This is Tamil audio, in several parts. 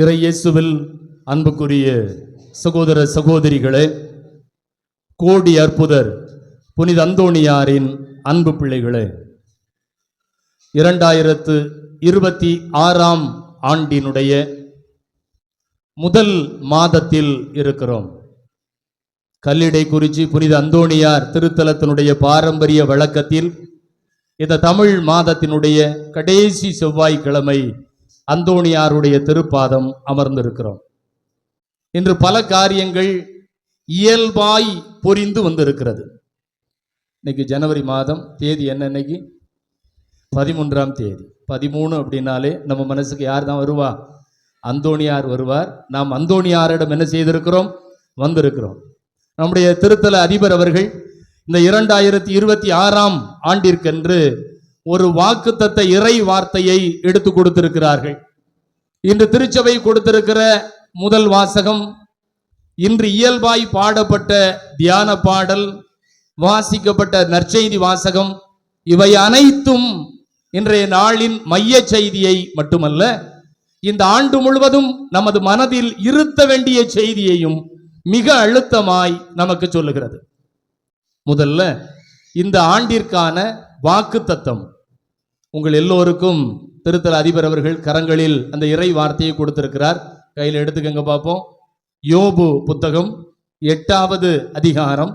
இறை இயேசுவில் அன்புக்குரிய சகோதர சகோதரிகளே, கோடி அற்புதர் புனித அந்தோணியாரின் அன்பு பிள்ளைகளே, 2026 ஆண்டினுடைய முதல் மாதத்தில் இருக்கிறோம். கல்லிடை குறிச்சி புனித அந்தோணியார் திருத்தலத்தினுடைய பாரம்பரிய வழக்கத்தில் இந்த தமிழ் மாதத்தினுடைய கடைசி செவ்வாய்க்கிழமை அந்தோணியாருடைய திருப்பாதம் அமர்ந்திருக்கிறோம். இன்று பல காரியங்கள் இயல்பாய் பொரிந்து வந்திருக்கிறது. இன்னைக்கு ஜனவரி மாதம், தேதி என்ன? இன்னைக்கு 13ஆம் தேதி. 13 அப்படின்னாலே நம்ம மனசுக்கு யார் தான் வருவா? அந்தோணியார் வருவார். நாம் அந்தோணியாரிடம் என்ன செய்திருக்கிறோம்? வந்திருக்கிறோம். நம்முடைய திருத்தல அதிபர் அவர்கள் இந்த 2026 ஆண்டிற்கென்று ஒரு வாக்குத்தத்த இறை வார்த்தையை எடுத்து கொடுத்திருக்கிறார்கள். இன்று திருச்சபை கொடுத்திருக்கிற முதல் வாசகம், இன்று இயல்பாய் பாடப்பட்ட தியான பாடல், வாசிக்கப்பட்ட நற்செய்தி வாசகம், இவை அனைத்தும் இன்றைய நாளின் மைய செய்தியை மட்டுமல்ல, இந்த ஆண்டு முழுவதும் நமது மனதில் இருத்த வேண்டிய செய்தியையும் மிக அழுத்தமாய் நமக்கு சொல்லுகிறது. முதல்ல இந்த ஆண்டிற்கான வாக்குத்தத்தம். உங்கள் எல்லோருக்கும் திருத்தல அதிபர் அவர்கள் கரங்களில் அந்த இறை வார்த்தையை கொடுத்திருக்கிறார். கையில் எடுத்துக்கங்க பார்ப்போம். யோபு புத்தகம் 8வது அதிகாரம்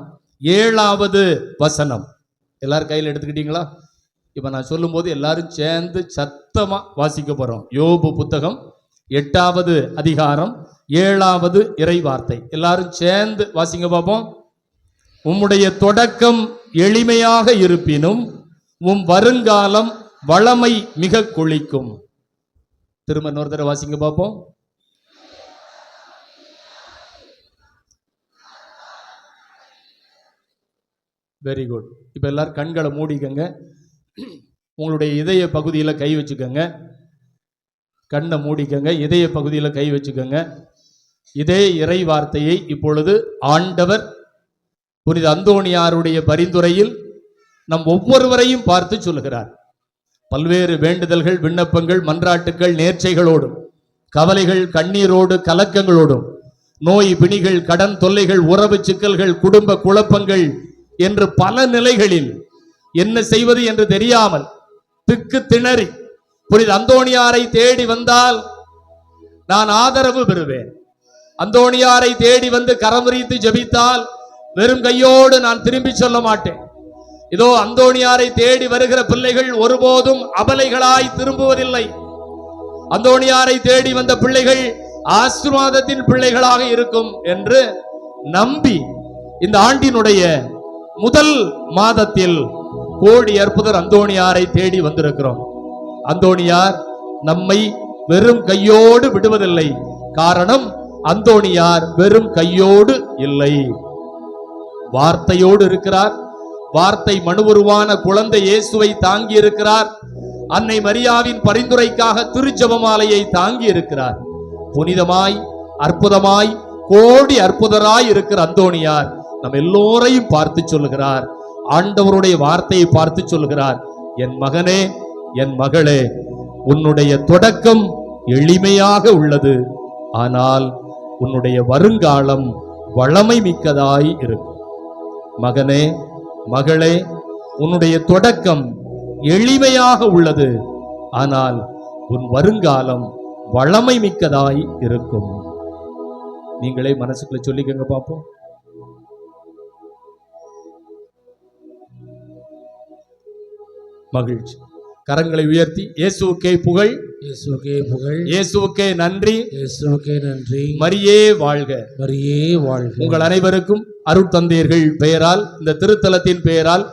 7வது வசனம். எல்லாரும் கையில் எடுத்துக்கிட்டீங்களா? இப்ப நான் சொல்லும் போது எல்லாரும் சேர்ந்து சத்தமா வாசிக்க போறோம். யோபு புத்தகம் 8வது அதிகாரம் 7வது இறை வார்த்தை. எல்லாரும் சேர்ந்து வாசிங்க பார்ப்போம். உம்முடைய தொடக்கம் எளிமையாக இருப்பினும் உம் வருங்காலம் வளமை மிக கொளிக்கும். திரும்ப இன்னொரு தடவை வாசிங்க பார்ப்போம். Very good. இப்ப எல்லாரும் கண்களை மூடிக்கங்க. உங்களுடைய இதய பகுதியில் கை வச்சுக்கங்க. கண்ணை மூடிக்கங்க. இதய பகுதியில் கை வச்சுக்கங்க. இதே இறை வார்த்தையை இப்பொழுது ஆண்டவர் புனித அந்தோணியாருடைய பரிந்துரையில் நம் ஒவ்வொருவரையும் பார்த்து சொல்லுகிறார். பல்வேறு வேண்டுதல்கள், விண்ணப்பங்கள், மன்றாட்டுகள், நேர்ச்சைகளோடும், கவலைகள், கண்ணீரோடு, கலக்கங்களோடும், நோய் பிணிகள், கடன் தொல்லைகள், உறவு சிக்கல்கள், குடும்ப குழப்பங்கள் என்று பல நிலைகளில் என்ன செய்வது என்று தெரியாமல் திக்கு திணறி புனித அந்தோணியாரை தேடி வந்தால் நான் ஆதரவு பெறுவேன். அந்தோணியாரை தேடி வந்து கரம் விரித்து ஜெபித்தால் வெறும் கையோடு நான் திரும்பி சொல்ல மாட்டேன். இதோ அந்தோணியாரை தேடி வருகிற பிள்ளைகள் ஒருபோதும் அபலைகளாய் திரும்புவதில்லை. அந்தோணியாரை தேடி வந்த பிள்ளைகள் ஆசீர்வாதத்தின் பிள்ளைகளாக இருக்கும் என்று நம்பி இந்த ஆண்டினுடைய முதல் மாதத்தில் கோடி அற்புதர் அந்தோணியாரை தேடி வந்திருக்கிறோம். அந்தோணியார் நம்மை வெறும் கையோடு விடுவதில்லை. காரணம், அந்தோணியார் வெறும் கையோடு இல்லை, வார்த்தையோடு இருக்கிறார். வார்த்தை மனுவுருவான குழந்தை இயேசுவை தாங்கி இருக்கிறார். அன்னை மரியாவின் பரிந்துரைக்காக திருஜெபமாலையை தாங்கி இருக்கிறார். புனிதமாய், அற்புதமாய், கோடி அற்புதராய் இருக்கிற அந்தோணியார் நம் எல்லோரையும் பார்த்து சொல்லுகிறார். ஆண்டவருடைய வார்த்தையை பார்த்து சொல்லுகிறார். என் மகனே, என் மகளே, உன்னுடைய தொடக்கம் எளிமையாக உள்ளது, ஆனால் உன்னுடைய வருங்காலம் வளமை மிக்கதாய் இருக்கும். மகனே, மகளே, உன்னுடைய தொடக்கம் எளிமையாக உள்ளது, ஆனால் உன் வருங்காலம் வளமை மிக்கதாய் இருக்கும். நீங்களே மனசுக்குள்ள சொல்லிக்கங்க பார்ப்போம். மகிழ்ச்சி. கரங்களை உயர்த்தி இயேசுவுக்கே புகழ், இயேசுவுக்கே புகழ், இயேசுவுக்கே நன்றி, இயேசுவுக்கே நன்றி, மரியே வாழ்க, மரியே வாழ்க. உங்கள் அனைவருக்கும் அருட்தந்தையர்கள் பெயரால், இந்த திருத்தலத்தின் பெயரால்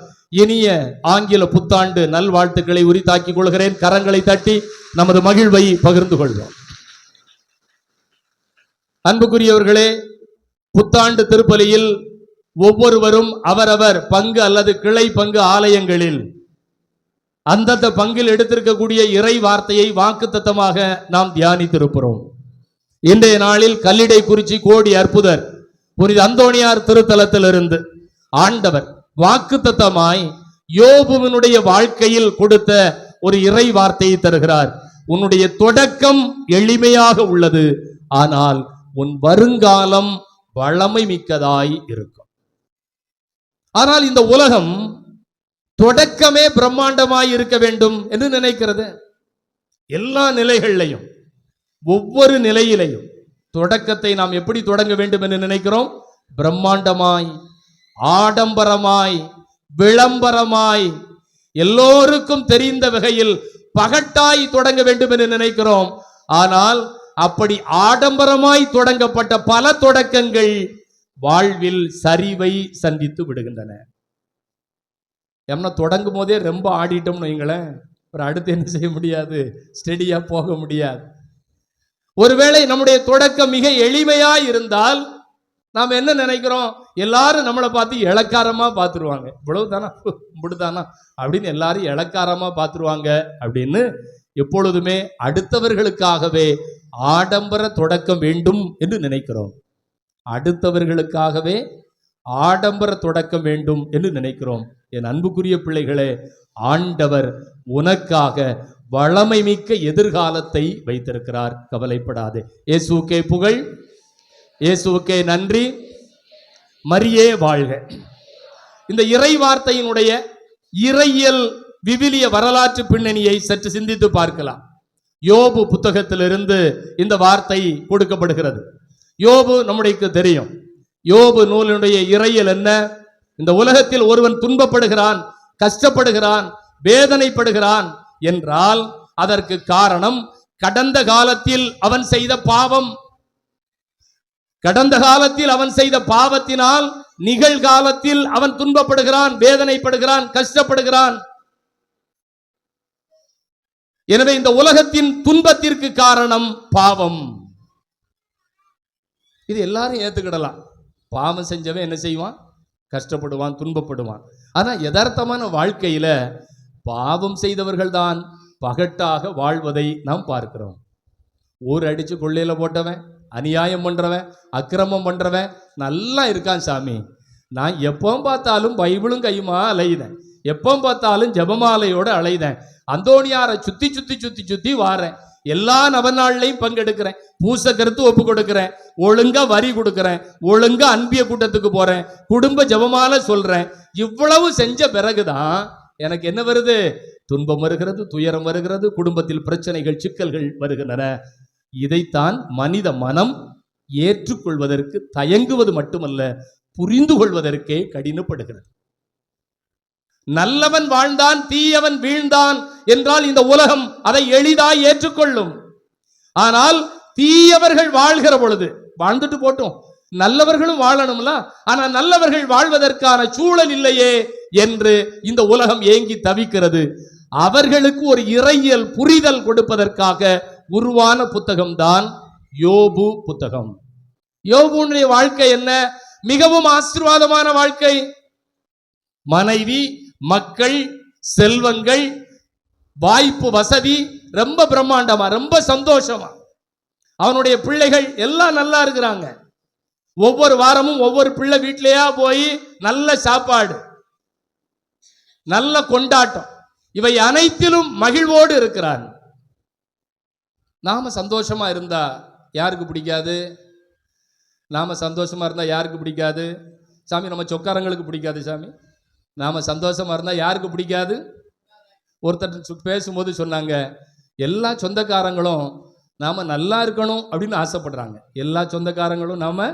இனிய ஆங்கில புத்தாண்டு நல்வாழ்த்துக்களை உரித்தாக்கிக் கொள்கிறேன். கரங்களை தட்டி நமது மகிழ்வை பகிர்ந்து கொள்வோம். அன்புக்குரியவர்களே, புத்தாண்டு திருப்பலியில் ஒவ்வொருவரும் அவரவர் பங்கு அல்லது கிளை பங்கு ஆலயங்களில் அந்தந்த பங்கில் எடுத்திருக்கக்கூடிய இறை வார்த்தையை வாக்குத்தத்தமாக நாம் தியானித்திருக்கிறோம். இன்றைய நாளில் கல்லிடை குறிச்சி கோடி அற்புதர் புனித அந்தோணியார் திருத்தலத்திலிருந்து ஆண்டவர் வாக்குத்தத்தமாய் யோபுவினுடைய வாழ்க்கையில் கொடுத்த ஒரு இறை வார்த்தையை தருகிறார். உன்னுடைய தொடக்கம் எளிமையாக உள்ளது, ஆனால் உன் வருங்காலம் வளமை மிக்கதாய் இருக்கும். ஆனால் இந்த உலகம் தொடக்கமே பிரம்மாண்டமாய் இருக்க வேண்டும் என்று நினைக்கிறது. எல்லா நிலைகளிலையும், ஒவ்வொரு நிலையிலையும் தொடக்கத்தை நாம் எப்படி தொடங்க வேண்டும் என்று நினைக்கிறோம்? பிரம்மாண்டமாய், ஆடம்பரமாய், விளம்பரமாய், எல்லோருக்கும் தெரிந்த வகையில் பகட்டாய் தொடங்க வேண்டும் என்று நினைக்கிறோம். ஆனால் அப்படி ஆடம்பரமாய் தொடங்கப்பட்ட பல தொடக்கங்கள் வாழ்வில் சரிவை சந்தித்து விடுகின்றன. ஏன்னா தொடங்கும் போதே ரொம்ப ஆடிட்டோம்னு வைங்களேன், ஒரு அடுத்து என்ன செய்ய முடியாது, ஸ்டெடியா போக முடியாது. ஒருவேளை நம்முடைய தொடக்கம் மிக எளிமையா இருந்தால் நாம் என்ன நினைக்கிறோம்? எல்லாரும் நம்மளை பார்த்து இளக்காரமா பார்த்துருவாங்க. இவ்வளவு தானா, இப்படிதானா அப்படின்னு எல்லாரும் இளக்காரமா பார்த்துருவாங்க அப்படின்னு எப்பொழுதுமே அடுத்தவர்களுக்காகவே ஆடம்பர தொடக்கம் வேண்டும் என்று நினைக்கிறோம். அடுத்தவர்களுக்காகவே ஆடம்பர தொடக்கம் வேண்டும் என்று நினைக்கிறோம். என் அன்புக்குரிய பிள்ளைகளே, ஆண்டவர் உனக்காக வளமை மிக்க எதிர்காலத்தை வைத்திருக்கிறார். கவலைப்படாதே. இயேசுவுக்கே புகழ், இயேசுவுக்கே நன்றி, மரியே வாழ்க. இந்த இறை வார்த்தையினுடைய இறையியல் விவிலிய வரலாற்று பின்னணியை சற்று சிந்தித்து பார்க்கலாம். யோபு புத்தகத்திலிருந்து இந்த வார்த்தை கொடுக்கப்படுகிறது. யோபு நம்முடைய தெரியும். யோபு நூலினுடைய இறையியல் என்ன? இந்த உலகத்தில் ஒருவன் துன்பப்படுகிறான், கஷ்டப்படுகிறான், வேதனைப்படுகிறான் என்றால் அதற்கு காரணம் கடந்த காலத்தில் அவன் செய்த பாவம். கடந்த காலத்தில் அவன் செய்த பாவத்தினால் நிகழ்காலத்தில் அவன் துன்பப்படுகிறான், வேதனைப்படுகிறான், கஷ்டப்படுகிறான். எனவே இந்த உலகத்தின் துன்பத்திற்கு காரணம் பாவம். இது எல்லாரும் ஏத்துக்கிடலாம். பாவம் செஞ்சவன் என்ன செய்வான்? கஷ்டப்படுவான், துன்பப்படுவான். ஆனா யதார்த்தமான வாழ்க்கையில பாவம் செய்தவர்கள் தான் பகட்டாக வாழ்வதை நாம் பார்க்கிறோம். ஊர் அடிச்சு கொள்ளையில போட்டவன், அநியாயம் பண்றவன், அக்கிரமம் பண்றவன் நல்லா இருக்கான் சாமி. நான் எப்போ பார்த்தாலும் பைபிளும் கையுமா அலையுதேன், எப்போ பார்த்தாலும் ஜெபமாலையோட அலையுதேன், அந்தோணியாரை சுத்தி சுத்தி சுத்தி சுத்தி வாரேன், எல்லா நவநாள்லையும் பங்கெடுக்கிறேன், பூச கருத்து ஒப்பு கொடுக்கிறேன், ஒழுங்கா வரி கொடுக்கிறேன், ஒழுங்கா அன்பிய கூட்டத்துக்கு போறேன், குடும்ப ஜெபமாலை சொல்றேன். இவ்வளவு செஞ்ச பிறகுதான் எனக்கு என்ன வருது? துன்பம் வருகிறது, துயரம் வருகிறது, குடும்பத்தில் பிரச்சனைகள், சிக்கல்கள் வருகின்றன. இதைத்தான் மனித மனம் ஏற்றுக்கொள்வதற்கு தயங்குவது மட்டுமல்ல, புரிந்து கொள்வதற்கே கடினப்படுகிறது. நல்லவன் வாழ்ந்தான், தீயவன் வீழ்ந்தான் என்றால் இந்த உலகம் அதை எளிதாய் ஏற்றுக்கொள்ளும். ஆனால் தீயவர்கள் வாழ்கிற பொழுது, வாழ்ந்துட்டு போட்டும், நல்லவர்களும் வாழணும்ல, ஆனா நல்லவர்கள் வாழ்வதற்கான சூழல் இல்லையே என்று இந்த உலகம் ஏங்கி தவிக்கிறது. அவர்களுக்கு ஒரு இறையியல் புரிதல் கொடுப்பதற்காக உருவான புத்தகம் தான் யோபு புத்தகம். யோபுனுடைய வாழ்க்கை என்ன? மிகவும் ஆசீர்வாதமான வாழ்க்கை. மனைவி, மக்கள், செல்வங்கள், வாய்ப்பு, வசதி ரொம்ப பிரம்மாண்டமா, ரொம்ப சந்தோஷமா. அவனுடைய பிள்ளைகள் எல்லாம் நல்லா இருக்கிறாங்க. ஒவ்வொரு வாரமும் ஒவ்வொரு பிள்ளை வீட்டிலேயா போய் நல்ல சாப்பாடு, நல்ல கொண்டாட்டம், இவை அனைத்திலும் மகிழ்வோடு இருக்கிறான். நாம சந்தோஷமா இருந்தா யாருக்கு பிடிக்காது? நாம சந்தோஷமா இருந்தா யாருக்கு பிடிக்காது? சாமி, நம்ம சொக்காரங்களுக்கு பிடிக்காது சாமி. நாம சந்தோஷமா இருந்தா யாருக்கு பிடிக்காது? ஒருத்தர் பேசும்போது சொன்னாங்க, எல்லா சொந்தக்காரங்களும் நாம நல்லா இருக்கணும் அப்படின்னு ஆசைப்படுறாங்க. எல்லா சொந்தக்காரங்களும் நாம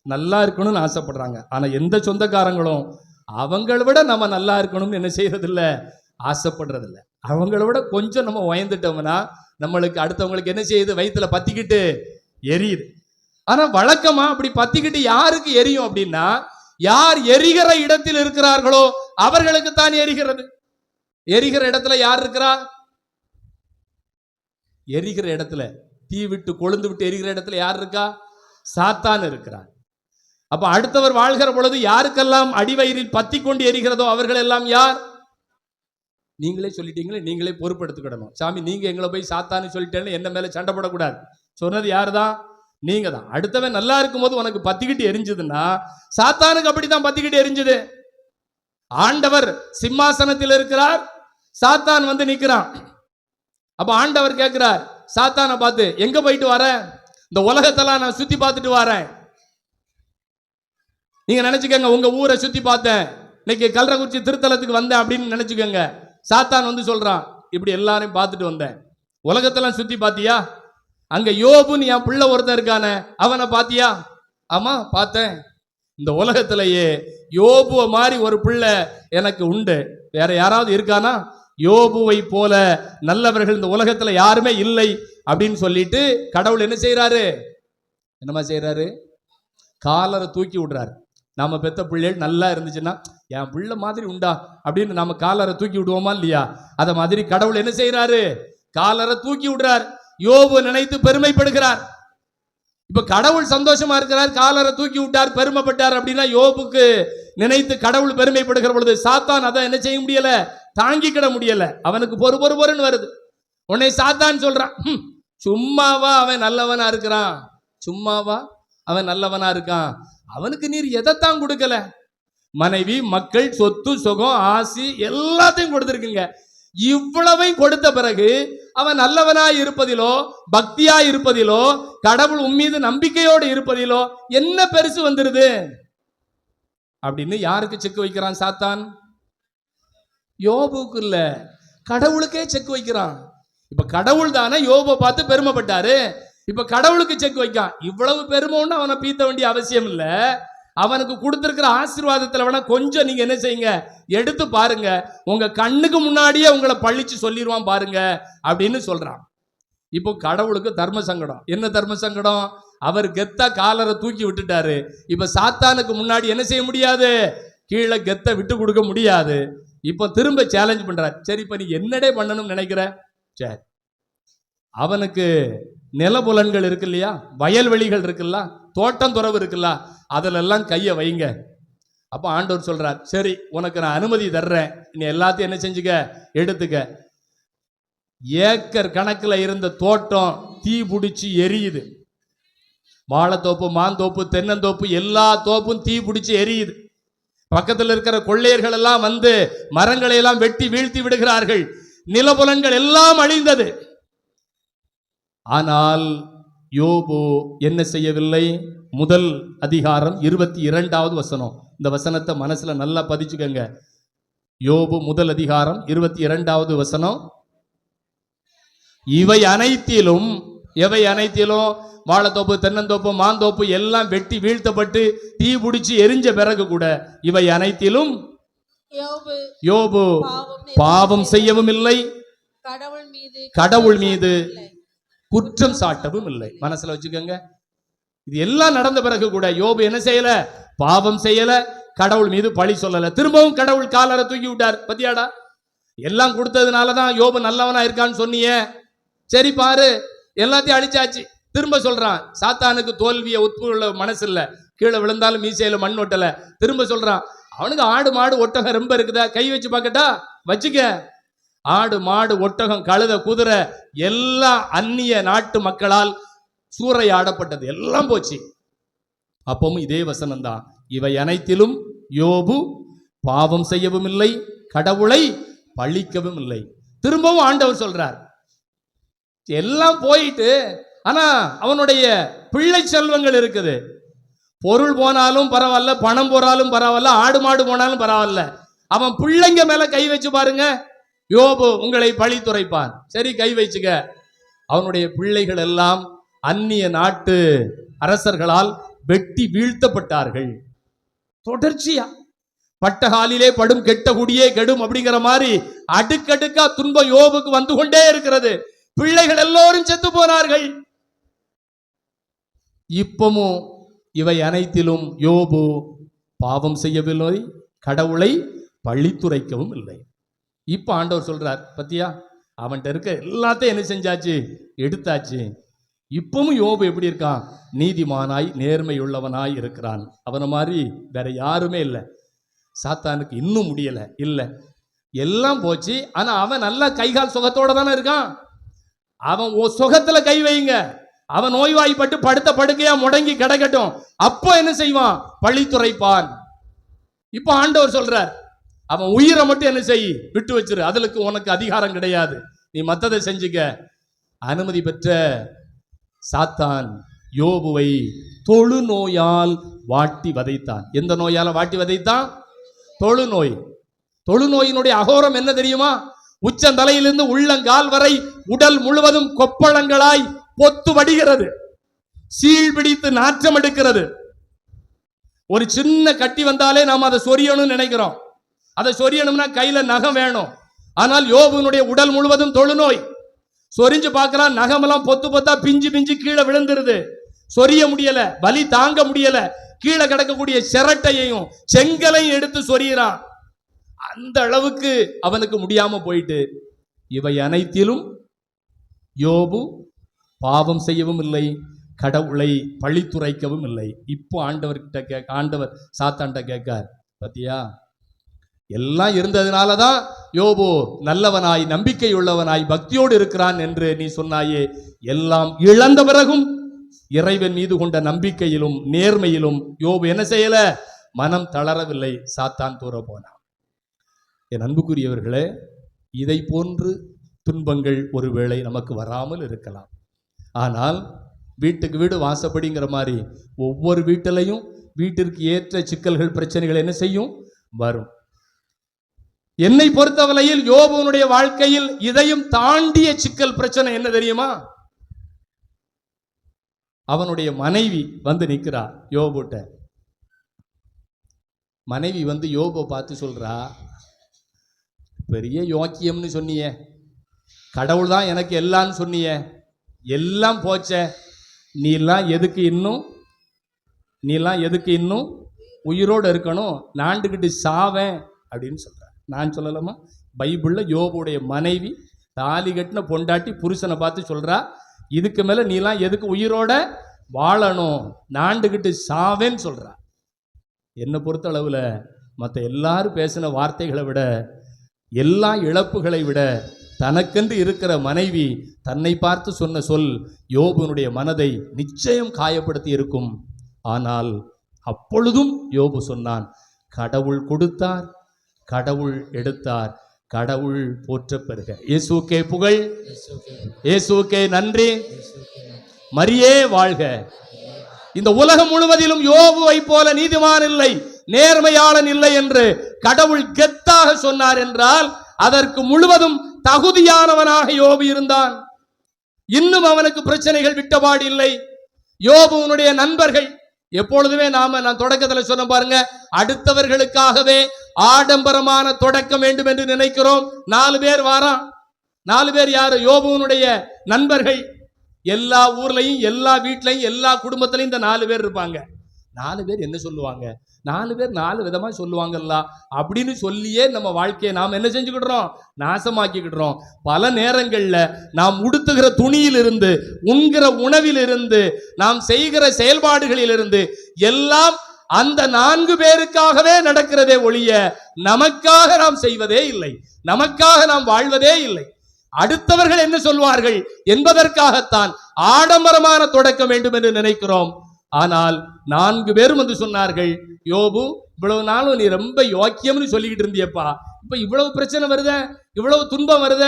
நல்லா இருக்கணும்னு ஆசைப்படுறாங்க. ஆனா எந்த சொந்தக்காரங்களும் அவங்கள விட நம்ம நல்லா இருக்கணும்னு என்ன செய்யறதில்ல? ஆசைப்படுறதில்ல. அவங்கள விட கொஞ்சம் நம்ம உயர்ந்துட்டோம்னா நம்மளுக்கு அடுத்தவங்களுக்கு என்ன செய்யுது? வயிற்றுல பத்திக்கிட்டு எரியுது. ஆனா வழக்கமா அப்படி பத்திக்கிட்டு யாருக்கு எரியும் அப்படின்னா, யார் எரிகிற இடத்தில் இருக்கிறார்களோ அவர்களுக்கு தான் எரிகிறது. எரிகிற இடத்துல யார் இருக்கிறா? எரிகிற இடத்துல, தீ விட்டு கொழுந்து விட்டு எரிகிற இடத்துல யார் இருக்கா? சாத்தான் இருக்கிறார். அப்ப அடுத்தவர் வாழ்கிற பொழுது யாருக்கெல்லாம் அடிவயிறில் பத்தி கொண்டு எரிகிறதோ அவர்கள் எல்லாம் யார்? நீங்களே சொல்லிட்டீங்களே, நீங்களே பொறுப்பெடுத்துக்கிடணும். சாமி, நீங்க எங்களை போய் சாத்தான்னு சொல்லிட்டேன்னு என்ன மேல சண்டை போடக்கூடாது. சொன்னது யாரு தான்? நீங்க தான். அடுத்தவன் நல்லா இருக்கும் போது உனக்கு பத்திக்கிட்டு எரிஞ்சதுன்னா சாத்தானுக்கு அப்படித்தான் பத்திக்கிட்டு எரிஞ்சது. ஆண்டவர் சிம்மாசனத்தில் இருக்கிறார், சாத்தான் வந்து நிற்கிறான். அப்ப ஆண்டவர் கேட்கிறார் சாத்தானை பார்த்து, எங்க போயிட்டு வர? இந்த உலகத்தெல்லாம் நான் சுத்தி பார்த்துட்டு வரேன். நீங்க நினைச்சுக்கங்க, உங்க ஊரை சுத்தி பார்த்தேன், இன்னைக்கு கல்றகுறிச்சி திருத்தலத்துக்கு வந்தேன் அப்படின்னு நினைச்சுக்கோங்க. சாத்தான் வந்து சொல்றான், இப்படி எல்லாரையும் பார்த்துட்டு வந்தேன். உலகத்தெல்லாம் சுத்தி பார்த்தியா? அங்க யோபுன்னு என் பிள்ளை ஒருத்தன் இருக்கானே, அவனை பார்த்தியா? ஆமா பார்த்தேன். இந்த உலகத்திலேயே யோபுவை மாதிரி ஒரு பிள்ளை எனக்கு உண்டு, வேற யாராவது இருக்கானா? யோபுவை போல நல்லவர்கள் இந்த உலகத்துல யாருமே இல்லை அப்படின்னு சொல்லிட்டு கடவுள் என்ன செய்யறாரு? என்னமா செய்யறாரு? காலரை தூக்கி விடுறாரு. நாம பெத்த பிள்ளைகள் நல்லா இருந்துச்சுன்னா, என் பிள்ளை மாதிரி உண்டா அப்படின்னு நம்ம காலரை தூக்கி விடுவோமா இல்லையா? அத மாதிரி கடவுள் என்ன செய்யறாரு? காலரை தூக்கி விடுறார். யோபு நினைத்து பெருமைப்படுகிறார். இப்ப கடவுள் சந்தோஷமா இருக்கிறார், காலரை தூக்கி விட்டார், பெருமைப்பட்டார் அப்படின்னா யோபுக்கு நினைத்து கடவுள் பெருமைப்படுகிற பொழுது சாத்தான் அதை என்ன செய்ய முடியல, தாங்கிக்கிட முடியல. அவனுக்கு பொறுன்னு வருது. உன்னை சாத்தான் சொல்றான், சும்மாவா அவன் நல்லவனா இருக்கிறான், சும்மாவா அவன் நல்லவனா இருக்கான், அவனுக்கு நீர் எதைத்தான் கொடுக்கல? மனைவி, மக்கள், சொத்து, சுகம், ஆசி எல்லாத்தையும் கொடுத்திருக்குங்க. இவ்வளவையும் கொடுத்த பிறகு அவன் நல்லவனாய் இருப்பதிலோ, பக்தியாய் இருப்பதிலோ, கடவுள் உம்மீது நம்பிக்கையோடு இருப்பதிலோ என்ன பெருசு வந்துருது அப்படின்னு யாருக்கு செக் வைக்கிறான் சாத்தான்? யோபுக்கு இல்ல, கடவுளுக்கே செக் வைக்கிறான். இப்ப கடவுள் தானே யோபை பார்த்து பெருமைப்பட்டாரு, இப்ப கடவுளுக்கு செக் வைக்கான். இவ்வளவு பெருமைன்னு அவனை பீத்த வேண்டிய அவசியம் இல்ல. அவனுக்கு கொடுத்திருக்கிற ஆசீர்வாதத்துல வேணா கொஞ்சம் நீங்க என்ன செய்யுங்க, எடுத்து பாருங்க, உங்க கண்ணுக்கு முன்னாடியே உங்களை பழிச்சு சொல்லிடுவான் பாருங்க அப்படின்னு சொல்றான். இப்போ கடவுளுக்கு தர்ம சங்கடம். என்ன தர்ம சங்கடம்? அவர் கெத்தா காலரை தூக்கி விட்டுட்டாரு. இப்ப சாத்தானுக்கு முன்னாடி என்ன செய்ய முடியாது, கீழே கெத்த விட்டு கொடுக்க முடியாது. இப்போ திரும்ப சேலஞ்ச் பண்றார். சரி, இப்ப நீ என்னடே பண்ணணும்னு நினைக்கிற? சரி, அவனுக்கு நிலபுலன்கள் இருக்கு இல்லையா, வயல்வெளிகள் இருக்குல்ல, தோட்டம் துறவு இருக்குல்ல, அதுல எல்லாம் கைய வைங்க. அப்ப ஆண்டவர் சொல்றார், சரி உனக்கு நான் அனுமதி தர்றேன், நீ எல்லாத்தையும் என்ன செஞ்சுக்க, எடுத்துக்க. ஏக்கர் கணக்குல இருந்த தோட்டம் தீ பிடிச்சி எரியுது. வாழைத்தோப்பு, மாந்தோப்பு, தென்னந்தோப்பு எல்லா தோப்பும் தீ பிடிச்சி எரியுது. பக்கத்தில் இருக்கிற கொள்ளையர்கள் எல்லாம் வந்து மரங்களை எல்லாம் வெட்டி வீழ்த்தி விடுகிறார்கள். நிலபுலன்கள் எல்லாம் அழிந்தது. ஆனால் யோபு என்ன செய்யவில்லை? முதல் அதிகாரம் 22வது வசனம். இந்த வசனத்தை மனசுல நல்லா பதிச்சுக்கங்க. யோபு முதல் அதிகாரம் 22வது வசனம். இவை அனைத்திலும், எவை அனைத்திலும்? வாழைத்தோப்பு, தென்னந்தோப்பு, மாந்தோப்பு எல்லாம் வெட்டி வீழ்த்தப்பட்டு தீ பிடிச்சி எரிஞ்ச பிறகு கூட இவை அனைத்திலும் யோபு பாவம் செய்யவும் இல்லை, கடவுள் மீது குற்றம் சாட்டவும் இல்லை. மனசுல வச்சுக்கோங்க. இது எல்லாம் நடந்த பிறகு கூட யோபு என்ன செய்யல? பாவம் செய்யல, கடவுள் மீது பழி சொல்லல. திரும்பவும் கடவுள் காலரை தூக்கி விட்டார். பத்தியாடா, எல்லாம் கொடுத்ததுனாலதான் யோபு நல்லவனா இருக்கான்னு சொன்னியே, சரி பாரு எல்லாத்தையும் அழிச்சாச்சு. திரும்ப சொல்றான், சாத்தானுக்கு தோல்வியை ஒத்துள்ள மனசு இல்ல, கீழே விழுந்தாலும் மீசையில மண் ஒட்டல. திரும்ப சொல்றான், அவனுக்கு ஆடு மாடு ஒட்டகம் ரொம்ப இருக்குதா, கை வச்சு பார்க்கட்டா, வச்சுக்க. ஆடு மாடு ஒட்டகம் கழுத குதிரை எல்லாம் அந்நிய நாட்டு மக்களால் சூறையாடப்பட்டது, எல்லாம் போச்சு. அப்பவும் இதே வசனம் தான், இவை அனைத்திலும் யோபு பாவம் செய்யவும் இல்லை, கடவுளை பழிக்கவும் இல்லை. திரும்பவும் ஆண்டவர் சொல்றார், எல்லாம் போயிட்டு ஆனா அவனுடைய பிள்ளை செல்வங்கள் இருக்குது. பொருள் போனாலும் பரவாயில்ல, பணம் போனாலும் பரவாயில்ல, ஆடு மாடு போனாலும் பரவாயில்ல, அவன் பிள்ளைங்க மேல கை வச்சு பாருங்க, யோபு உங்களை பழி துரைப்பான். சரி கை வச்சுக்க. அவனுடைய பிள்ளைகள் எல்லாம் அந்நிய நாட்டு அரசர்களால் வெட்டி வீழ்த்தப்பட்டார்கள். தொடர்ச்சியா பட்டகாலிலே படும் கெட்ட குடியே கெடும் அப்படிங்கிற மாதிரி அடுக்கடுக்கா துன்பம் யோபுக்கு வந்து கொண்டே இருக்கிறது. பிள்ளைகள் எல்லோரும் செத்து போனார்கள். இப்பவும் இவை அனைத்திலும் யோபு பாவம் செய்யவில்லை, கடவுளை பழித்துரைக்கவும் இல்லை. இப்ப ஆண்டவர் சொல்றார், பத்தியா அவன்கிட்ட இருக்க எல்லாத்தையும் என்ன செஞ்சாச்சு, எடுத்தாச்சு. இப்பவும் யோபு எப்படி இருக்கான்? நீதிமானாய் நேர்மையுள்ளவனாய் இருக்கிறான். அவனை மாதிரி வேற யாருமே இல்லை. சாத்தானுக்கு இன்னும் முடியல, இல்லை எல்லாம் போச்சு. ஆனா அவன் நல்ல கைகால் சுகத்தோட தானே இருக்கான். அவன் சுகத்துல கை வைங்க, அவன் நோய்வாய்ப்பட்டு படுத்த படுக்கையா முடங்கி கிடக்கட்டும், அப்போ என்ன செய்வான்? பழித்துரைப்பான். இப்ப ஆண்டவர் சொல்றார், அவன் உயிரை மட்டும் என்ன செய், விட்டு வச்சிரு, அதுக்கு உனக்கு அதிகாரம் கிடையாது. நீ மத்ததை செஞ்சுக்க. அனுமதி பெற்ற சாத்தான் யோபுவை தொழுநோயால் வாட்டி வதைத்தான். எந்த நோயால வாட்டி வதைத்தான்? தொழுநோய். தொழுநோயினுடைய அகோரம் என்ன தெரியுமா? உச்சந்தலையிலிருந்து உள்ளங்கால் வரை உடல் முழுவதும் கொப்பளங்களாய் பொத்து வடிகிறது, சீழ்பிடித்து நாற்றம் எடுக்கிறது. ஒரு சின்ன கட்டி வந்தாலே நாம் அதை சொரியணும்னு நினைக்கிறோம். அதை சொரியணும்னா கையில நகம் வேணும். ஆனால் யோபுனுடைய உடல் முழுவதும் தொழுநோய். சொரிஞ்சு பார்க்கலாம், நகமெல்லாம் பொத்து பொத்தா பிஞ்சு பிஞ்சு கீழே விழுந்துருது. சொரிய முடியல, வலி தாங்க முடியல. கீழே கிடக்கக்கூடிய சிரட்டையையும் செங்கலையும் எடுத்து சொரியிறான். அந்த அளவுக்கு அவனுக்கு முடியாம போயிட்டு, இவை அனைத்திலும் யோபு பாவம் செய்யவும் இல்லை, கடவுளை பழித்துரைக்கவும் இல்லை. இப்போ ஆண்டவர் சாத்தான்ட்ட கேட்கார், பத்தியா எல்லாம் இருந்ததுனாலதான் யோபு நல்லவனாய் நம்பிக்கை உள்ளவனாய் பக்தியோடு இருக்கிறான் என்று நீ சொன்னாயே. எல்லாம் இழந்த பிறகும் இறைவன் மீது கொண்ட நம்பிக்கையிலும் நேர்மையிலும் யோபு என்ன செய்யல? மனம் தளரவில்லை. சாத்தான் தூர போனான். என் அன்புக்குரியவர்களே, இதை போன்று துன்பங்கள் ஒருவேளை நமக்கு வராமல் இருக்கலாம். ஆனால் வீட்டுக்கு வீடு வாசப்படிங்கிற மாதிரி ஒவ்வொரு வீட்டிலையும் வீட்டிற்கு ஏற்ற சிக்கல்கள் பிரச்சனைகள் என்ன செய்யும்? வரும். என்னை பொறுத்தவரையில் யோபுனுடைய வாழ்க்கையில் இதையும் தாண்டிய சிக்கல் பிரச்சனை என்ன தெரியுமா? அவனுடைய மனைவி வந்து நிற்கிறா யோபுட்ட. மனைவி வந்து யோபை பார்த்து சொல்றா, பெரிய யோக்கியம்னு சொன்னியே, கடவுள் தான் எனக்கு எல்லாம் சொன்னியே, எல்லாம் போச்ச, நீ எல்லாம் எதுக்கு இன்னும் உயிரோடு இருக்கணும், நாண்டுகிட்டு சாவேன் அப்படின்னு சொல்ற. நான் சொல்லலாமா? பைபிள்ல யோபுடைய மனைவி தாலி கட்டின பொண்டாட்டி புருஷனை பார்த்து சொல்றா, இதுக்கு மேல நீலாம் எதுக்கு உயிரோட வாழணும், நாண்டுகிட்டு சாவேன்னு சொல்றா. என்னை பொறுத்த அளவுல மற்ற எல்லாரும் பேசின வார்த்தைகளை விட, எல்லா இழப்புகளை விட, தனக்கென்று இருக்கிற மனைவி தன்னை பார்த்து சொன்ன சொல் யோபுனுடைய மனதை நிச்சயம் காயப்படுத்தி இருக்கும். ஆனால் அப்பொழுதும் யோபு சொன்னான், கடவுள் கொடுத்தார், கடவுள் எடுத்தார், கடவுள் போற்ற பெறுக. இயேசுக்கே புகழ், இயேசுக்கே நன்றி, மரியே வாழ்க. இந்த உலகம் முழுவதிலும் யோபுவை போல நீதிமான் இல்லை, நேர்மையாளன் இல்லை என்று கடவுள் கெத்தாக சொன்னார் என்றால் அதற்கு முழுவதும் தகுதியானவனாக யோபு இருந்தான். இன்னும் அவனுக்கு பிரச்சனைகள் விட்டபாடு இல்லை. யோபுனுடைய நண்பர்கள் எப்பொழுதுமே நான் தொடக்கத்தில் சொன்ன பாருங்க, அடுத்தவர்களுக்காகவே ஆடம்பரமான தொடக்கம் வேண்டும் என்று நினைக்கிறோம். 4 பேர் வாரான். 4 பேர் யாரு? யோபுனுடைய நண்பர்கள். எல்லா ஊர்லயும் எல்லா வீட்லையும் எல்லா குடும்பத்திலையும் இந்த 4 பேர் இருப்பாங்க. 4 பேர் என்ன சொல்லுவாங்க? 4 பேர் 4 விதமா சொல்லுவாங்கல்ல அப்படின்னு சொல்லியே நம்ம வாழ்க்கையை நாம் என்ன செஞ்சுக்கிடுறோம்? நாசமாக்கிக்கிடுறோம். பல நேரங்கள்ல நாம் உடுத்துகிற துணியிலிருந்து, உண்கிற உணவிலிருந்து, நாம் செய்கிற செயல்பாடுகளிலிருந்து எல்லாம் அந்த 4 பேருக்காகவே நடக்கிறதே ஒழிய நமக்காக நாம் செய்வதே இல்லை, நமக்காக நாம் வாழ்வதே இல்லை. அடுத்தவர்கள் என்ன சொல்வார்கள் என்பதற்காகத்தான் ஆடம்பரமான தொடக்கம் வேண்டும் என்று நினைக்கிறோம். ஆனால் 4 பேரும் வந்து சொன்னார்கள், யோபு இவ்வளவு நாளும் நீ ரொம்ப யோக்கியம்னு சொல்லிக்கிட்டு இருந்தியப்பா, இப்ப இவ்வளவு பிரச்சனை வருத, இவ்வளவு துன்பம் வருத,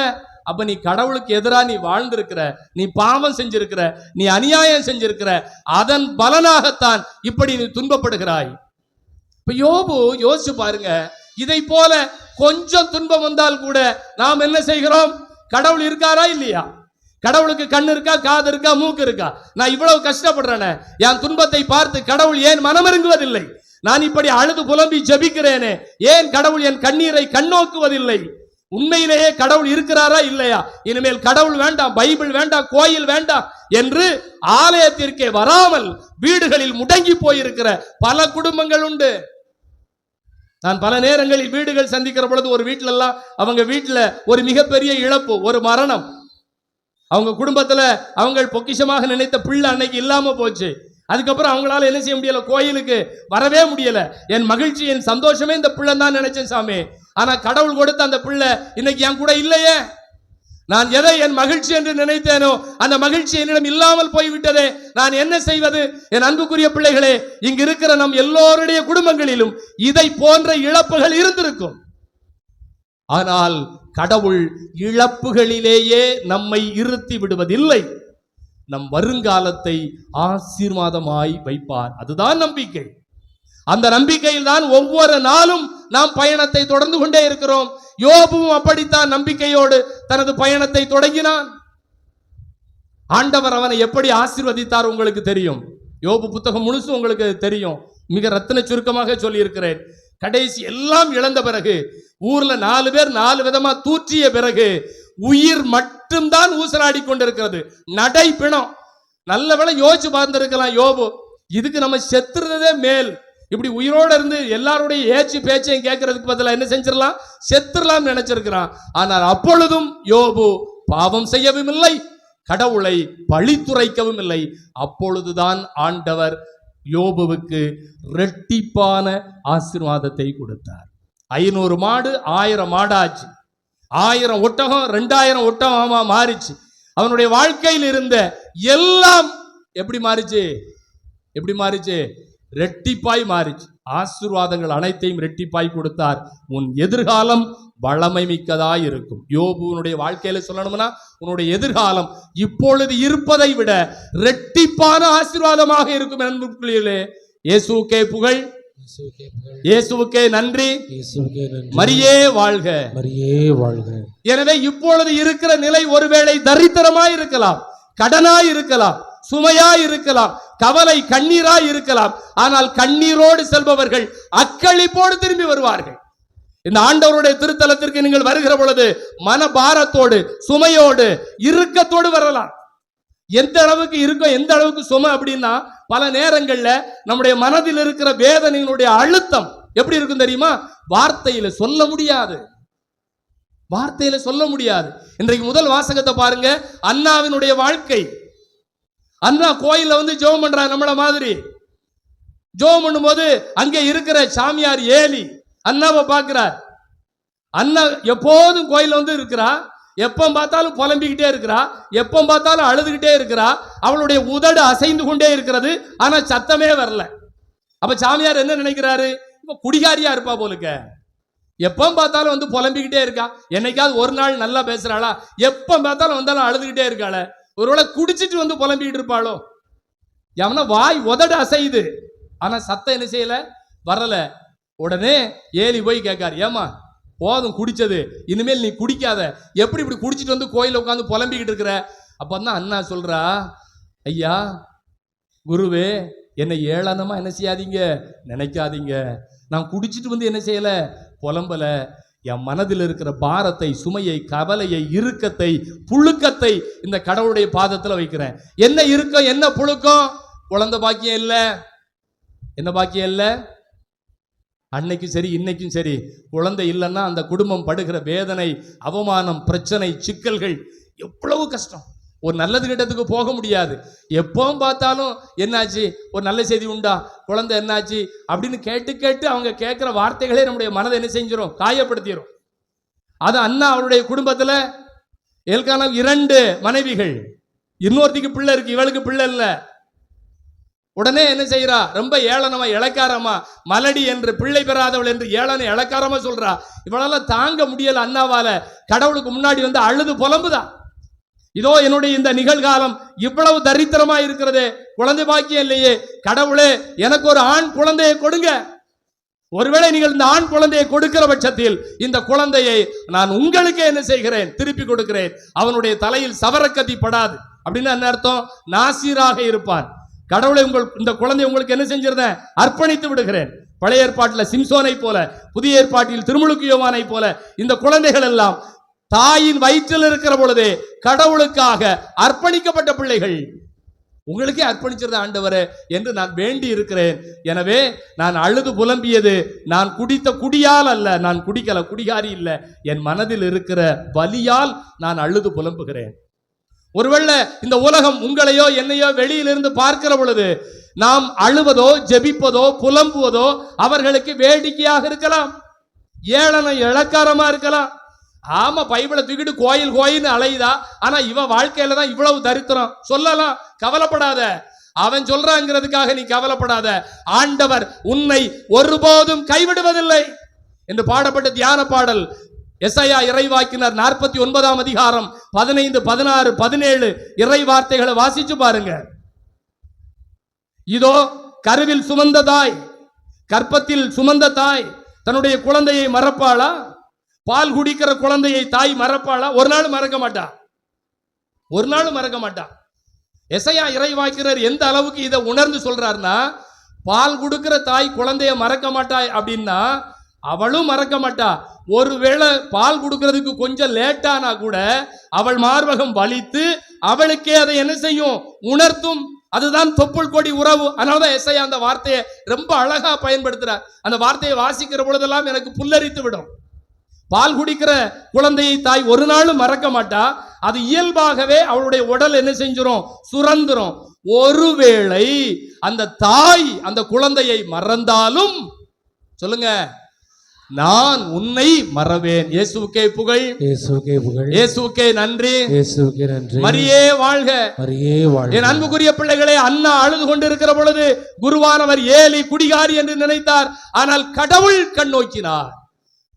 அப்ப நீ கடவுளுக்கு எதிராக நீ வாழ்ந்திருக்கிற, நீ பாவம் செஞ்சிருக்கிற, நீ அநியாயம் செஞ்சிருக்கிற, அதன் பலனாகத்தான் இப்படி நீ துன்பப்படுகிறாய். இப்ப யோபு யோசிச்சு பாருங்க, இதை போல கொஞ்சம் துன்பம் வந்தால் கூட நாம் என்ன செய்கிறோம்? கடவுள் இருக்காரா இல்லையா? கடவுளுக்கு கண்ணு இருக்கா, காது இருக்கா, மூக்கு இருக்கா? நான் இவ்வளவு கஷ்டப்படுறேன், என் துன்பத்தை பார்த்து கடவுள் ஏன் மனமிறங்குவதில்லை? நான் இப்படி அழுது புலம்பி ஜெபிக்கிறேனே, ஏன் கடவுள் என் கண்ணீரை கண்ணோக்குவதில்லை? உண்மையிலேயே கடவுள் இருக்கிறாரா இல்லையா? இனிமேல் கடவுள் வேண்டாம், பைபிள் வேண்டாம், கோயில் வேண்டாம் என்று ஆலயத்திற்கே வராமல் வீடுகளில் முடங்கி போயிருக்கிற பல குடும்பங்கள் உண்டு. நான் பல நேரங்களில் வீடுகள் சந்திக்கிற பொழுது ஒரு வீட்டுல எல்லாம் அவங்க வீட்டுல ஒரு மிகப்பெரிய இழப்பு, ஒரு மரணம். அவங்க குடும்பத்துல அவங்க பொக்கிஷமாக நினைத்த பிள்ளை அன்னைக்கு இல்லாம போச்சு. அதுக்கப்புறம் அவங்களால என்ன செய்ய முடியல? கோயிலுக்கு வரவே முடியல. என் மகிழ்ச்சி, என் சந்தோஷமே இந்த பிள்ளை தான் நினைச்சேன் சாமி. ஆனா கடவுள் கொடுத்த அந்த பிள்ளை இன்னைக்கு என் கூட இல்லையே. நான் எதை என் மகிழ்ச்சி என்று நினைத்தேனோ அந்த மகிழ்ச்சி என்னிடம் இல்லாமல் போய்விட்டதே. நான் என்ன செய்வது? என் அன்புக்குரிய பிள்ளைகளே, இங்கு இருக்கிற நம் எல்லோருடைய குடும்பங்களிலும் இதை போன்ற இழப்புகள் இருந்திருக்கும். ஆனால் கடவுள் இழப்புகளிலேயே நம்மை இருத்தி விடுவதில்லை. நம் வருங்காலத்தை ஆசீர்வாதமாய் வைப்பார். அதுதான் நம்பிக்கை. அந்த நம்பிக்கையில் தான் ஒவ்வொரு நாளும் நாம் பயணத்தை தொடர்ந்து கொண்டே இருக்கிறோம். யோபுவும் அப்படித்தான் நம்பிக்கையோடு தனது பயணத்தை தொடங்கினான். ஆண்டவர் அவனை எப்படி ஆசீர்வதித்தார் உங்களுக்கு தெரியும். யோபு புத்தகம் முழுசும் உங்களுக்கு தெரியும். மிக ரத்தின சுருக்கமாக சொல்லி இருக்கிறேன். கடைசி எல்லாம் இழந்த பிறகு, ஊர்ல 4 பேர் 4 விதமா தூற்றிய பிறகு, உயிர் மட்டும்தான் ஊசலாடி கொண்டிருக்கிறது. நடை பிணம். நல்ல வேளை யோசிச்சு பார்த்திருக்கலாம் யோபு, இதுக்கு நம்ம செத்துறதே மேல். இப்படி உயிரோட இருந்து எல்லாருடைய ஏச்சு பேச்சையும் கேட்கறதுக்கு பதிலாக என்ன செஞ்சிடலாம், செத்துடலாம் நினைச்சிருக்கிறான். ஆனால் அப்பொழுதும் யோபு பாவம் செய்யவும் இல்லை, கடவுளை பழித்துரைக்கவும் இல்லை. அப்பொழுதுதான் ஆண்டவர் யோபுவுக்கு இரட்டிப்பான ஆசீர்வாதத்தை கொடுத்தார். 500 மாடு 1000 மாடாச்சு, 1000 ஒட்டகம் 2000 ஒட்டகமா மாறிச்சு. அவனுடைய வாழ்க்கையில் இருந்த எல்லாம் எப்படி மாறிச்சு, எப்படி மாறிச்சு, ரெட்டிப்பாய் மாறிச்சு. ஆசீர்வாதங்கள் அனைத்தையும் ரெட்டிப்பாய் கொடுத்தார். உன் எதிர்காலம் வளமை மிக்கதாய் இருக்கும். யோபுனுடைய வாழ்க்கையில சொல்லணும்னா, உன்னுடைய எதிர்காலம் இப்பொழுது இருப்பதை விட ரெட்டிப்பான ஆசீர்வாதமாக இருக்கும். என்பதே இயேசுவுக்கே புகழ், இயேசுவுக்கே நன்றி, மரியே வாழ்க, மரியே வாழ்க. எனவே இப்பொழுது இருக்கிற நிலை ஒருவேளை தரித்திரமாய் இருக்கலாம், கடனாய் இருக்கலாம், சுமையாய் இருக்கலாம், கவலை கண்ணீராய் இருக்கலாம். ஆனால் கண்ணீரோடு செல்பவர்கள் அக்களிப்போடு திரும்பி வருவார்கள். இந்த ஆண்டவருடைய திருத்தலத்திற்கு நீங்கள் வருகிற பொழுது மனபாரத்தோடு, சுமையோடு, இறுக்கத்தோடு வரலாம். எந்த அளவுக்கு இருக்கும், எந்த அளவுக்கு சுமை அப்படின்னா, பல நேரங்கள்ல நம்முடைய மனதில் இருக்கிற வேதனையினுடைய அழுத்தம் எப்படி இருக்கும் தெரியுமா, வார்த்தையில சொல்ல முடியாது, வார்த்தையில சொல்ல முடியாது. இன்றைக்கு முதல் வாசகத்தை பாருங்க. அன்னாவினுடைய வாழ்க்கை. அண்ணா கோயில்ல வந்து ஜெபம் பண்றா, நம்மள மாதிரி ஜெபம் பண்ணும்போது அங்கே இருக்கிற சாமியார் ஏலி அண்ணாவை பார்க்கிறார். அண்ணா எப்போதும் கோயில்ல வந்து இருக்கிறா, எப்ப பார்த்தாலும் புலம்பிக்கிட்டே இருக்கிறா, எப்ப பார்த்தாலும் அழுதுகிட்டே இருக்கிறா, அவளுடைய உதடு அசைந்து கொண்டே இருக்கிறது, ஆனா சத்தமே வரல. அப்ப சாமியார் என்ன நினைக்கிறாரு, இப்ப குடிகாரியா இருப்பா போலுக்க, எப்ப பார்த்தாலும் வந்து புலம்பிக்கிட்டே இருக்கா, என்னைக்காவது ஒரு நாள் நல்லா பேசுறாளா, எப்ப பார்த்தாலும் வந்தாலும் அழுதுகிட்டே இருக்காள, ஒருவேளை குடிச்சிட்டு வந்து புலம்பிக்கிட்டு இருப்பாளோ. எவனா வாய் உதடு அசையுது, ஆனா சத்தம் என்ன செய்யல, வரல. உடனே ஏலி போய் கேட்காரு, ஏமா போதும் குடிச்சது, இனிமேல் நீ குடிக்காத, எப்படி இப்படி குடிச்சிட்டு வந்து கோயில உட்காந்து புலம்பிக்கிட்டு இருக்கிற. அப்பதான் அண்ணா சொல்றா, ஐயா குருவே, என்னை ஏளனமா என்ன செய்யாதீங்க, நினைக்காதீங்க. நான் குடிச்சிட்டு வந்து என்ன செய்யல, புலம்பல. என் மனதில் இருக்கிற பாரத்தை, சுமையை, கவலையை, இறுக்கத்தை, புழுக்கத்தை இந்த கடவுளுடைய பாதத்தில் வைக்கிறேன். என்ன இறுக்கம், என்ன புழுக்கம், குழந்தை பாக்கியம் இல்லை. என்ன பாக்கியம் இல்லை, அன்னைக்கும் சரி இன்னைக்கும் சரி, குழந்தை இல்லைன்னா அந்த குடும்பம் படுகிற வேதனை, அவமானம், பிரச்சனை, சிக்கல்கள் எவ்வளவு கஷ்டம். ஒரு நல்லது கிட்டத்துக்கு போக முடியாது. எப்பவும் பார்த்தாலும் என்னாச்சு, ஒரு நல்ல செய்தி உண்டா, குழந்தை என்னாச்சு அப்படின்னு கேட்டு கேட்டு அவங்க கேட்கிற வார்த்தைகளே நம்முடைய மனதை என்ன செஞ்சிடும், காயப்படுத்திடும். அது அண்ணா அவருடைய குடும்பத்துல எல்கானா 2 மனைவிகள், இன்னொருத்திக்கு பிள்ளை இருக்கு, இவளுக்கு பிள்ளை இல்லை. உடனே என்ன செய்யறா, ரொம்ப ஏளனமா இளக்காரமா, மலடி என்று, பிள்ளை பெறாதவள் என்று ஏளன இளக்காரமா சொல்றா. இவளால தாங்க முடியல அண்ணாவால. கடவுளுக்கு முன்னாடி வந்து அழுது புலம்புதா, இதோ என்னுடைய இந்த நிகழ்காலம் இவ்வளவு தரித்திரமா இருக்கிறதே, குழந்தை பாக்கியம் இல்லையே, கடவுளே எனக்கு ஒரு ஆண் குழந்தையை கொடுங்க. ஒருவேளை நீங்கள் இந்த ஆண் குழந்தையை கொடுக்கிற பட்சத்தில் இந்த குழந்தையை நான் உங்களுக்கு என்ன செய்கிறேன், திருப்பி கொடுக்கிறேன். அவனுடைய தலையில் சவரக்கத்தி படாது அப்படின்னு என்ன அர்த்தம், நாசீராக இருப்பான். கடவுளை இந்த குழந்தை உங்களுக்கு என்ன செஞ்சிருந்தேன், அர்ப்பணித்து விடுகிறேன். பழைய ஏற்பாட்டில் சிம்சோனை போல, புதிய ஏற்பாட்டில் திருமுழுக்கு யோவானை போல இந்த குழந்தைகள் எல்லாம் தாயின் வயிற்றில் இருக்கிற பொழுதே கடவுளுக்காக அர்ப்பணிக்கப்பட்ட பிள்ளைகள். உங்களுக்கே அர்ப்பணிச்சிருந்த ஆண்டவரே என்று நான் வேண்டி இருக்கிறேன். எனவே நான் அழுது புலம்பியது நான் குடித்த குடியால் அல்ல, நான் குடிக்கல, குடிகாரி இல்லை, என் மனதில் இருக்கிற வலியால் நான் அழுது புலம்புகிறேன். ஒருவேளை இந்த உலகம் உங்களையோ என்னையோ வெளியிலிருந்து பார்க்கிற பொழுது நாம் அழுவதோ, ஜெபிப்பதோ, புலம்புவதோ அவர்களுக்கு வேடிக்கையாக இருக்கலாம், ஏளன இளக்காரமா இருக்கலாம். ஆமா, பைபிளை தூக்கிட்டு கோயில் கோயில்னு அலையுதா, ஆனா இவன் வாழ்க்கையில தான் இவ்வளவு தரித்திரம் சொல்லலாம். கவலைப்படாத, அவன் சொல்றாங்கிறதுக்காக நீ கவலைப்படாத. ஆண்டவர் உன்னை ஒருபோதும் கைவிடுவதில்லை என்று பாடப்பட்ட தியான பாடல் எசாயா இறைவாக்கினர் 49ஆம் அதிகாரம் 15, 16, 17 இறை வார்த்தைகளை வாசிச்சு பாருங்க. இதோ கருவில் சுமந்த தாய், கற்பத்தில் சுமந்த தாய் தன்னுடைய குழந்தையை மறப்பாளா? பால் குடிக்கிற குழந்தையை தாய் மறப்பாளா? ஒரு நாள் மறக்க மாட்டா, ஒரு நாள் மறக்க மாட்டா. எசாயா இறைவாக்கினர் எந்த அளவுக்கு இதை உணர்ந்து சொல்றாருன்னா, பால் கொடுக்கிற தாய் குழந்தைய மறக்க மாட்டாய் அப்படின்னா அவளும் மறக்க மாட்டா. ஒருவேளை பால் கொடுக்கிறதுக்கு கொஞ்சம் லேட்டானா கூட அவள் மார்பகம் வலித்து அவளுக்கே அதை என்ன செய்யும்? உணர்த்தும். அதுதான் தொப்புள் கொடி உறவு. அதனாலதான் எஸ்ஐயா அந்த வார்த்தையை ரொம்ப அழகா பயன்படுத்துறார். அந்த வார்த்தையை வாசிக்கிற பொழுதெல்லாம் எனக்கு புல்லரித்து விடும். பால் குடிக்கிற குழந்தையை தாய் ஒரு நாளும் மறக்க மாட்டா. அது இயல்பாகவே அவளுடைய உடல் என்ன செஞ்சிரும்? சுரந்துரும். ஒருவேளை அந்த தாய் அந்த குழந்தையை மறந்தாலும் சொல்லுங்க, நான் உன்னை மறவேன். இயேசுவுக்கே புகழ், இயேசுவுக்கே புகழ், இயேசுவுக்கே நன்றி, இயேசுவுக்கே நன்றி. மரியே வாழ்க, மரியே வாழ்க. என் அன்புக்குரிய பிள்ளைகளே, அண்ணா அழுது கொண்டிருக்கிற பொழுது குருவானவர் ஏலி குடிகாரி என்று நினைத்தார். ஆனால் கடவுள் கண் நோக்கினார்.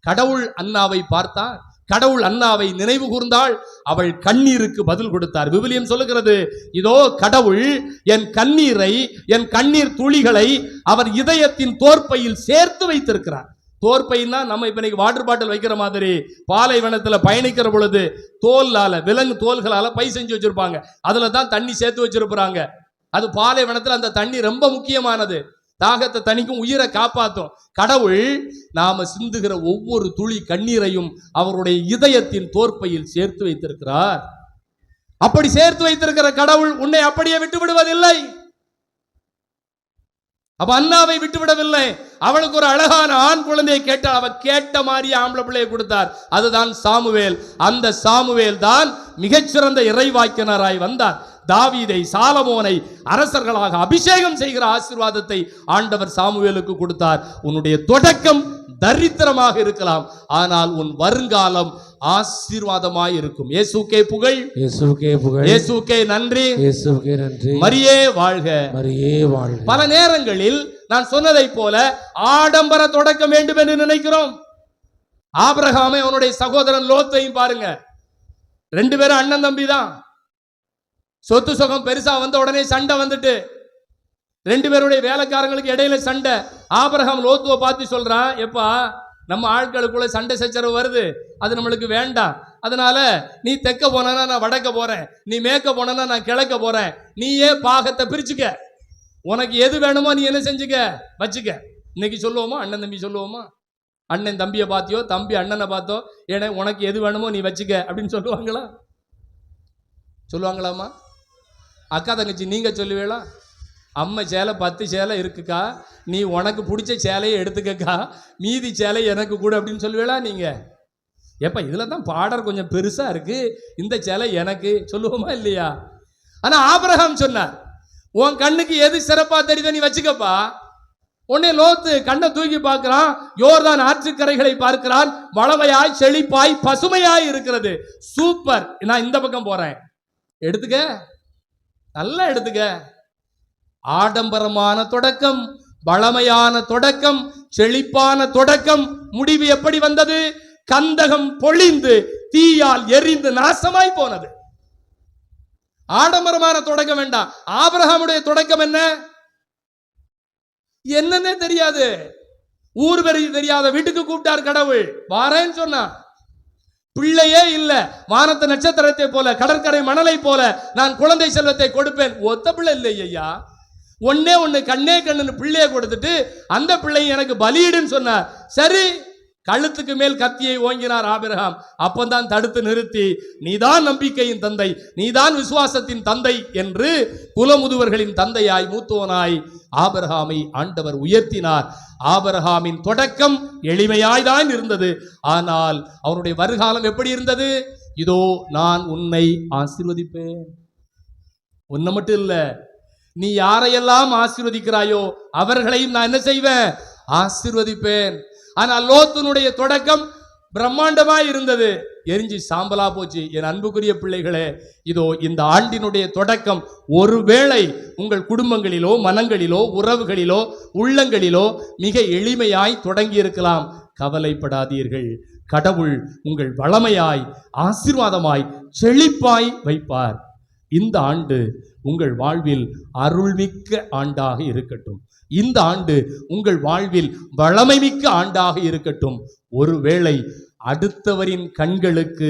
கடவுள் அண்ணாவை பார்த்தார். கடவுள் அண்ணாவை நினைவு கூர்ந்தாள். அவள் கண்ணீருக்கு பதில் கொடுத்தார். விவிலியம் சொல்லுகிறது, இதோ கடவுள் என் கண்ணீரை, என் கண்ணீர் துளிகளை அவர் இதயத்தின் தோற்பையில் சேர்த்து வைத்திருக்கிறார். தோற்பைன்னா நம்ம இப்ப இன்னைக்கு வாட்டர் பாட்டில் வைக்கிற மாதிரி பாலைவனத்துல பயணிக்கிற பொழுது தோலால, விலங்கு தோல்களால பை செஞ்சு வச்சிருப்பாங்க. அதுல தான் தண்ணி சேர்த்து வச்சிருப்பாங்க. அது பாலைவனத்துல அந்த தண்ணி ரொம்ப முக்கியமானது. தாகத்தை தணிக்கும், உயிரை காப்பாற்றும். கடவுள் நாம சிந்துகிற ஒவ்வொரு துளி கண்ணீரையும் அவருடைய இதயத்தின் தோற்பையில் சேர்த்து வைத்திருக்கிறார். அப்படி சேர்த்து வைத்திருக்கிற கடவுள் உன்னை அப்படியே விட்டு விடுவதில்லை. அப்ப அண்ணாவை விட்டுவிடவில்லை. அவளுக்கு ஒரு அழகான ஆண் குழந்தையை கேட்டால், அவ கேட்ட மாதிரியே ஆம்பளை பிள்ளையை கொடுத்தார். அதுதான் சாமுவேல். அந்த சாமுவேல் தான் மிகச்சிறந்த இறைவாக்கினராய் வந்தார். தாவீதை, சாலமோனை அரசர்களாக அபிஷேகம் செய்கிற ஆசீர்வாதத்தை ஆண்டவர் சாமுவேலுக்கு கொடுத்தார். உன்னுடைய தொடக்கம் தரித்திரமாக இருக்கலாம், ஆனால் உன் வருங்காலம் ஆசீர்வாதமாய் இருக்கும். இயேசுவுக்கே புகழ், இயேசுவுக்கே புகழ், இயேசுவுக்கே நன்றி, இயேசுவுக்கே நன்றி. மரியே வாழ்க, மரியே வாழ்க. பல நேரங்களில் நான் சொன்னதை போல ஆடம்பர தொடக்கம் வேண்டும் என்று நினைக்கிறோம். ஆபிரகாமை அவனுடைய சகோதரன் லோத்தையும் பாருங்க, ரெண்டு பேரும் அண்ணன் தம்பி தான். சொத்து சுகம் பெருசா வந்த உடனே சண்டை வந்துட்டு ரெண்டு பேருடைய வேலைக்காரங்களுக்கு இடையில சண்டை. ஆபிரகாம் லோத்துவை பார்த்து சொல்றான், எப்பா நம்ம ஆட்களுக்குள்ள சண்டை சச்சரவு வருது, அது நம்மளுக்கு வேண்டாம். அதனால நீ தெற்க போனா நான் வடக்க போறேன், நீ மேற்க போனா நான் கிழக்க போறேன், நீயே பாகத்தை பிரிச்சுக்க, உனக்கு எது வேணுமோ நீ என்ன செஞ்சுக்க, வச்சுக்க. இன்னைக்கு சொல்லுவோமா? அண்ணன் தம்பி சொல்லுவோமா? அண்ணன் தம்பியை பார்த்தியோ, தம்பி அண்ணனை பார்த்தோ, ஏன்னா உனக்கு எது வேணுமோ நீ வச்சுக்க அப்படின்னு சொல்லுவாங்களா? சொல்லுவாங்களாமா? அக்கா தங்கச்சி நீங்க சொல்லுவீங்களா? அம்மா சேலை 10 சேலை இருக்குக்கா, நீ உனக்கு பிடிச்ச சேலையை எடுத்துக்கக்கா, மீதி சேலை எனக்கு கூட அப்படின்னு சொல்லுவீங்களா நீங்க? ஏப்பா இதுல தான் பார்டர் கொஞ்சம் பெருசா இருக்கு, இந்த சேலை எனக்கு சொல்லுவோமா இல்லையா? ஆனா ஆபிரகாம் சொன்னார், உன் கண்ணுக்கு எது சிறப்பா தெரியுதோ நீ வச்சுக்கப்பா. உடனே லோத்து கண்ணை தூக்கி பார்க்கிறான், யோர்தான் ஆற்றுக்கரைகளை பார்க்கிறான், வளமையாய் செழிப்பாய் பசுமையாய் இருக்கிறது. சூப்பர், நான் இந்த பக்கம் போறேன், எடுத்துக்க, நல்லா எடுத்துக்க. ஆடம்பரமான தொடக்கம், வளமையான தொடக்கம், செழிப்பான தொடக்கம், முடிவு எப்படி வந்தது? கந்தகம் பொழிந்து தீயால் எரிந்து நாசமாய் போனது. ஆடம்பரமான தொடக்கம் வேண்டாம். ஆபிரகாமுடைய தொடக்கம் என்ன? என்னன்னே தெரியாது, ஊர் பெரிய தெரியாத வீட்டுக்கு கூப்பிட்டார் கடவுள், வாரேன்னு சொன்னா. பிள்ளையே இல்ல, வானத்து நட்சத்திரத்தை போல, கடற்கரை மணலை போல நான் குழந்தை செல்வத்தை கொடுப்பேன். ஒத்த பிள்ளை இல்லை ஐயா, ஒன்னே ஒண்ணு, கண்ணே கண்ணுன்னு பிள்ளையை கொடுத்துட்டு அந்த பிள்ளை எனக்கு பலியிடுன்னு சொன்னார். சரி, கழுத்துக்கு மேல் கத்தியை ஓங்கினார் ஆபிரகாம். அப்பந்தான் தடுத்து நிறுத்தி, நீதான் நம்பிக்கையின் தந்தை, நீதான் விசுவாசத்தின் தந்தை என்று குலமுதுவர்களின் தந்தையாய் மூத்தோனாய் ஆபிரகாமை ஆண்டவர் உயர்த்தினார். ஆபிரகாமின் தொடக்கம் எளிமையாய்தான் இருந்தது, ஆனால் அவனுடைய வருகாலம் எப்படி இருந்தது? இதோ நான் உன்னை ஆசீர்வதிப்பேன். உன்னை மட்டும் இல்ல, நீ யாரையெல்லாம் ஆசீர்வதிக்கிறாயோ அவர்களையும் நான் என்ன செய்வேன்? ஆசீர்வதிப்பேன். ஆனால் லோத்துனுடைய தொடக்கம் பிரம்மாண்டமாய் இருந்தது, எரிஞ்சு சாம்பலா போச்சு. என் அன்புக்குரிய பிள்ளைகளே, இதோ இந்த ஆண்டினுடைய தொடக்கம் ஒருவேளை உங்கள் குடும்பங்களிலோ, மனங்களிலோ, உறவுகளிலோ, உள்ளங்களிலோ மிக எளிமையாய் தொடங்கி இருக்கலாம். கவலைப்படாதீர்கள். கடவுள் உங்கள் வளமையாய் ஆசீர்வாதமாய் செழிப்பாய் வைப்பார். இந்த ஆண்டு உங்கள் வாழ்வில் அருள்மிக்க ஆண்டாக இருக்கட்டும். இந்த ஆண்டு உங்கள் வாழ்வில் வளமைமிக்க ஆண்டாக இருக்கட்டும். ஒருவேளை அடுத்தவரின் கண்களுக்கு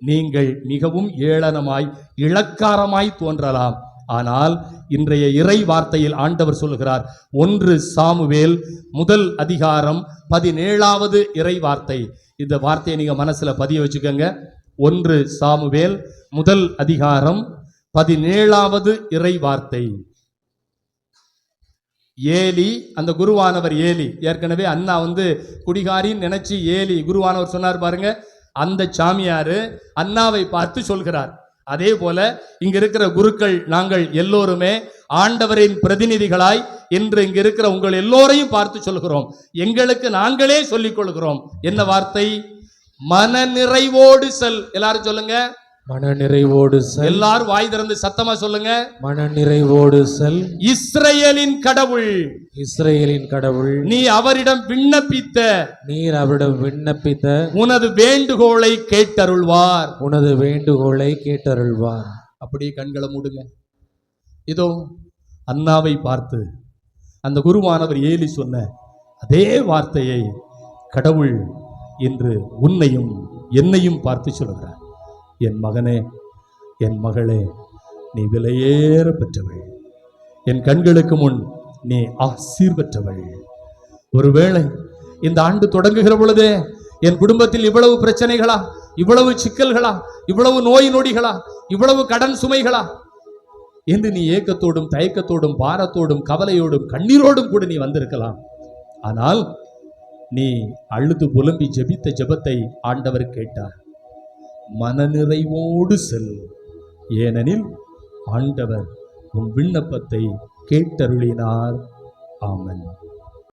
நீங்கள் மிகவும் ஏளனமாய் இளக்காரமாய் தோன்றலாம். ஆனால் இன்றைய இறை வார்த்தையில் ஆண்டவர் சொல்கிறார், 1 சாமுவேல் 1 இறை வார்த்தை. இந்த வார்த்தையை நீங்க மனசுல பதிய வச்சுக்கோங்க. 1 சாமுவேல் 1 இறை வார்த்தை. ஏலி, அந்த குருவானவர் ஏலி, ஏற்கனவே அண்ணா குடிகாரின்னு நினைச்சு ஏலி குருவானவர் சொன்னார் பாருங்க. அந்த சாமியாரு அண்ணாவை பார்த்து சொல்கிறார், அதே போல இங்க இருக்கிற குருக்கள் நாங்கள் எல்லோருமே ஆண்டவரின் பிரதிநிதிகளாய் இன்று இங்க இருக்கிற உங்கள் எல்லோரையும் பார்த்து சொல்கிறோம், எங்களுக்கு நாங்களே சொல்லிக் கொள்கிறோம். என்ன வார்த்தை? மனநிறைவோடு செல். எல்லாரும் சொல்லுங்க, மனநிறைவோடு செல். எல்லாரும் வாய் திறந்து சத்தமா சொல்லுங்க, மனநிறைவோடு செல். இஸ்ரவேலின் கடவுள், இஸ்ரவேலின் கடவுள், நீர் அவரிடம் விண்ணப்பித்த உனது வேண்டுகோளை கேட்டருள்வார். உனது வேண்டுகோளை கேட்டருள்வார். அப்படியே கண்களை மூடுங்க. இதோ அண்ணாவை பார்த்து அந்த குருவானவர் ஏலி சொன்ன அதே வார்த்தையை கடவுள் இன்று உன்னையும் என்னையும் பார்த்து சொல்கிறார். என் மகனே, என் மகளே, நீ விலையேற பெற்றவள். என் கண்களுக்கு முன் நீ ஆசீர் பெற்றவள். ஒருவேளை இந்த ஆண்டு தொடங்குகிற பொழுதே என் குடும்பத்தில் இவ்வளவு பிரச்சனைகளா, இவ்வளவு சிக்கல்களா, இவ்வளவு நோய் நொடிகளா, இவ்வளவு கடன் சுமைகளா என்று நீ ஏக்கத்தோடும் தயக்கத்தோடும் பாரத்தோடும் கவலையோடும் கண்ணீரோடும் கூட நீ வந்திருக்கலாம். ஆனால் நீ அழுது புலம்பி ஜெபித்த ஜெபத்தை ஆண்டவர் கேட்டார். மனநிறைவோடு செல், ஏனெனில் ஆண்டவர் உன் விண்ணப்பத்தை கேட்டருளினார். ஆமென்.